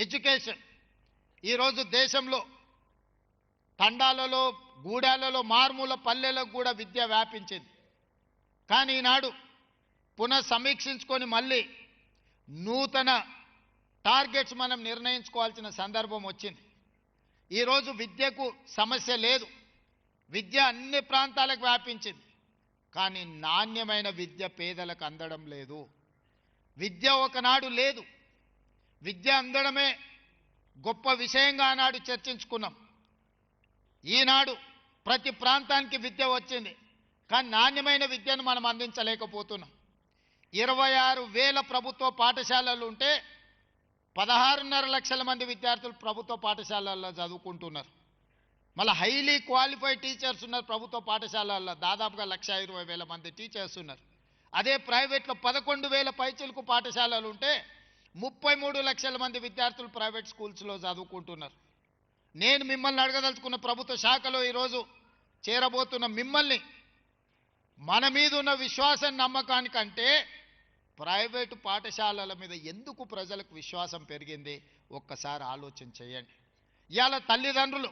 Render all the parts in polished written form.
Education ఈరోజు దేశంలో తండాలలో గూడాలలో మారుమూల పల్లెలకు కూడా విద్య వ్యాపించింది. కానీ ఈనాడు పునః సమీక్షించుకొని మళ్ళీ నూతన టార్గెట్స్ మనం నిర్ణయించుకోవాల్సిన సందర్భం వచ్చింది. ఈరోజు విద్యకు సమస్య లేదు, విద్య అన్ని ప్రాంతాలకు వ్యాపించింది. కానీ నాణ్యమైన విద్య పేదలకు అందడం లేదు. విద్య ఒకనాడు లేదు, విద్య అందడమే గొప్ప విషయంగా ఆనాడు చర్చించుకున్నాం. ఈనాడు ప్రతి ప్రాంతానికి విద్య వచ్చింది, కానీ నాణ్యమైన విద్యను మనం అందించలేకపోతున్నాం. 26,000 ప్రభుత్వ పాఠశాలలు ఉంటే 16.5 లక్షల మంది విద్యార్థులు ప్రభుత్వ పాఠశాలల్లో చదువుకుంటున్నారు. మళ్ళీ హైలీ క్వాలిఫైడ్ టీచర్స్ ఉన్నారు ప్రభుత్వ పాఠశాలల్లో, దాదాపుగా 1,20,000 మంది టీచర్స్ ఉన్నారు. అదే ప్రైవేట్లో 11,000 పైచిలకు పాఠశాలలు ఉంటే 33 లక్షల మంది విద్యార్థులు ప్రైవేట్ స్కూల్స్లో చదువుకుంటున్నారు. నేను మిమ్మల్ని అడగదలుచుకున్న ప్రభుత్వ శాఖలో ఈరోజు చేరబోతున్న మిమ్మల్ని, మన మీద ఉన్న విశ్వాసం నమ్మకానికంటే ప్రైవేటు పాఠశాలల మీద ఎందుకు ప్రజలకు విశ్వాసం పెరిగింది ఒక్కసారి ఆలోచన చేయండి. ఇవాళ తల్లిదండ్రులు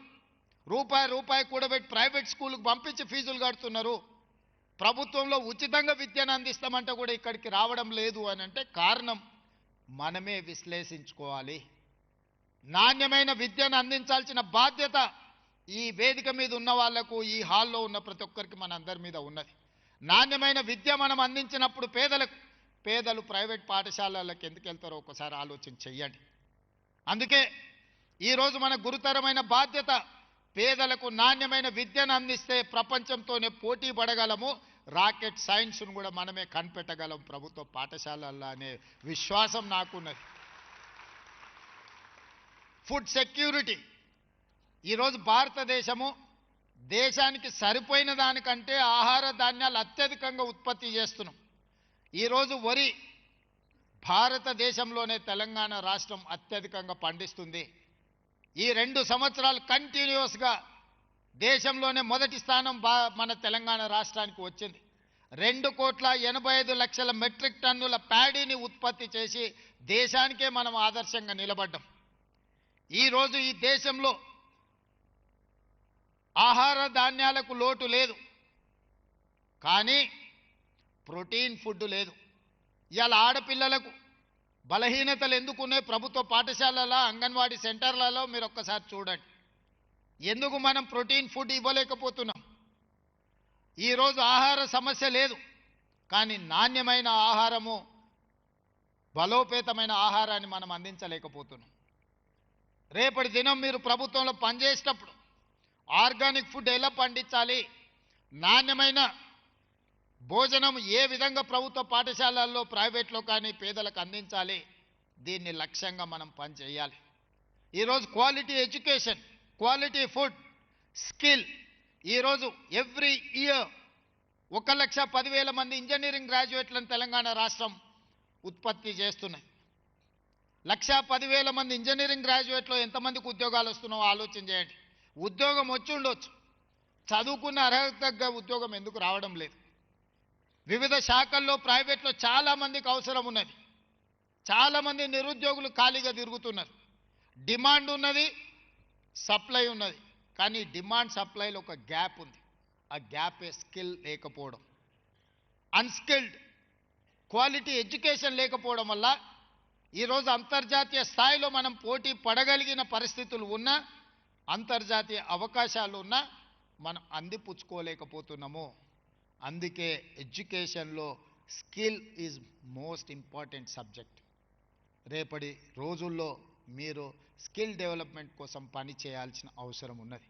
రూపాయి కూడబెట్టి ప్రైవేట్ స్కూల్కి పంపించి ఫీజులు కడుతున్నారు. ప్రభుత్వంలో ఉచితంగా విద్యను అందిస్తామంటే కూడా ఇక్కడికి రావడం లేదు అని అంటే కారణం మనమే విశ్లేషించుకోవాలి. నాణ్యమైన విద్యను అందించాల్సిన బాధ్యత ఈ వేదిక మీద ఉన్న వాళ్లకు, ఈ హాల్లో ఉన్న ప్రతి ఒక్కరికి మన అందరి మీద ఉన్నది. నాణ్యమైన విద్య మనం అందించినప్పుడు పేదలు ప్రైవేట్ పాఠశాలలకు ఎందుకు వెళ్తారో ఒకసారి ఆలోచన చెయ్యండి. అందుకే ఈరోజు మన గురుతరమైన బాధ్యత పేదలకు నాణ్యమైన విద్యను అందిస్తే ప్రపంచంతోనే పోటీ పడగలము, రాకెట్ సైన్స్ను కూడా మనమే కనిపెట్టగలం ప్రభుత్వ పాఠశాలల్లో అనే విశ్వాసం నాకున్నది. ఫుడ్ సెక్యూరిటీ ఈరోజు భారతదేశము దేశానికి సరిపోయిన దానికంటే ఆహార ధాన్యాలు అత్యధికంగా ఉత్పత్తి చేస్తున్నాం. ఈరోజు వరి భారతదేశంలోనే తెలంగాణ రాష్ట్రం అత్యధికంగా పండిస్తుంది. ఈ 2 సంవత్సరాలు కంటిన్యూస్గా దేశంలోనే మొదటి స్థానం మన తెలంగాణ రాష్ట్రానికి వచ్చింది. 2,85,00,000 మెట్రిక్ టన్నుల ప్యాడీని ఉత్పత్తి చేసి దేశానికే మనం ఆదర్శంగా నిలబడ్డాం. ఈరోజు ఈ దేశంలో ఆహార ధాన్యాలకు లోటు లేదు, కానీ ప్రోటీన్ ఫుడ్ లేదు. ఇవాళ ఆడపిల్లలకు బలహీనతలు ఎందుకున్నాయి ప్రభుత్వ పాఠశాలలో, అంగన్వాడీ సెంటర్లలో మీరు ఒక్కసారి చూడండి. ఎందుకు మనం ప్రోటీన్ ఫుడ్ ఇవ్వలేకపోతున్నాం? ఈరోజు ఆహార సమస్య లేదు, కానీ నాణ్యమైన ఆహారము, బలోపేతమైన ఆహారాన్ని మనం అందించలేకపోతున్నాం. రేపటి దినం మీరు ప్రభుత్వంలో పనిచేసేటప్పుడు ఆర్గానిక్ ఫుడ్ ఎలా పండించాలి, నాణ్యమైన భోజనం ఏ విధంగా ప్రభుత్వ పాఠశాలల్లో ప్రైవేట్లో కానీ పేదలకు అందించాలి, దీన్ని లక్ష్యంగా మనం పనిచేయాలి. ఈరోజు quality education, quality food, skill, ఈరోజు ఎవ్రీ ఇయర్ 1,10,000 మంది ఇంజనీరింగ్ గ్రాడ్యుయేట్లను తెలంగాణ రాష్ట్రం ఉత్పత్తి చేస్తున్నాయి. 1,10,000 మంది ఇంజనీరింగ్ గ్రాడ్యుయేట్లో ఎంతమందికి ఉద్యోగాలు వస్తున్నాయో ఆలోచన చేయండి. ఉద్యోగం వచ్చి ఉండొచ్చు, చదువుకున్న అర్హత తగ్గ ఉద్యోగం ఎందుకు రావడం లేదు? వివిధ శాఖల్లో ప్రైవేట్లో చాలామందికి అవసరం ఉన్నది, చాలామంది నిరుద్యోగులు ఖాళీగా తిరుగుతున్నారు. డిమాండ్ ఉన్నది, సప్లై ఉన్నది, కానీ డిమాండ్ సప్లైలో ఒక గ్యాప్ ఉంది. ఆ గ్యాపే స్కిల్ లేకపోవడం, అన్స్కిల్డ్ క్వాలిటీ ఎడ్యుకేషన్ లేకపోవడం వల్ల ఈరోజు అంతర్జాతీయ స్థాయిలో మనం పోటీ పడగలిగిన పరిస్థితులు ఉన్నా, అంతర్జాతీయ అవకాశాలు ఉన్నా మనం అందిపుచ్చుకోలేకపోతున్నాము. అందుకే ఎడ్యుకేషన్లో skill is most important subject. రేపటి రోజుల్లో మీరు స్కిల్ డెవలప్మెంట్ కోసం పని చేయాల్సిన అవసరం ఉన్నది.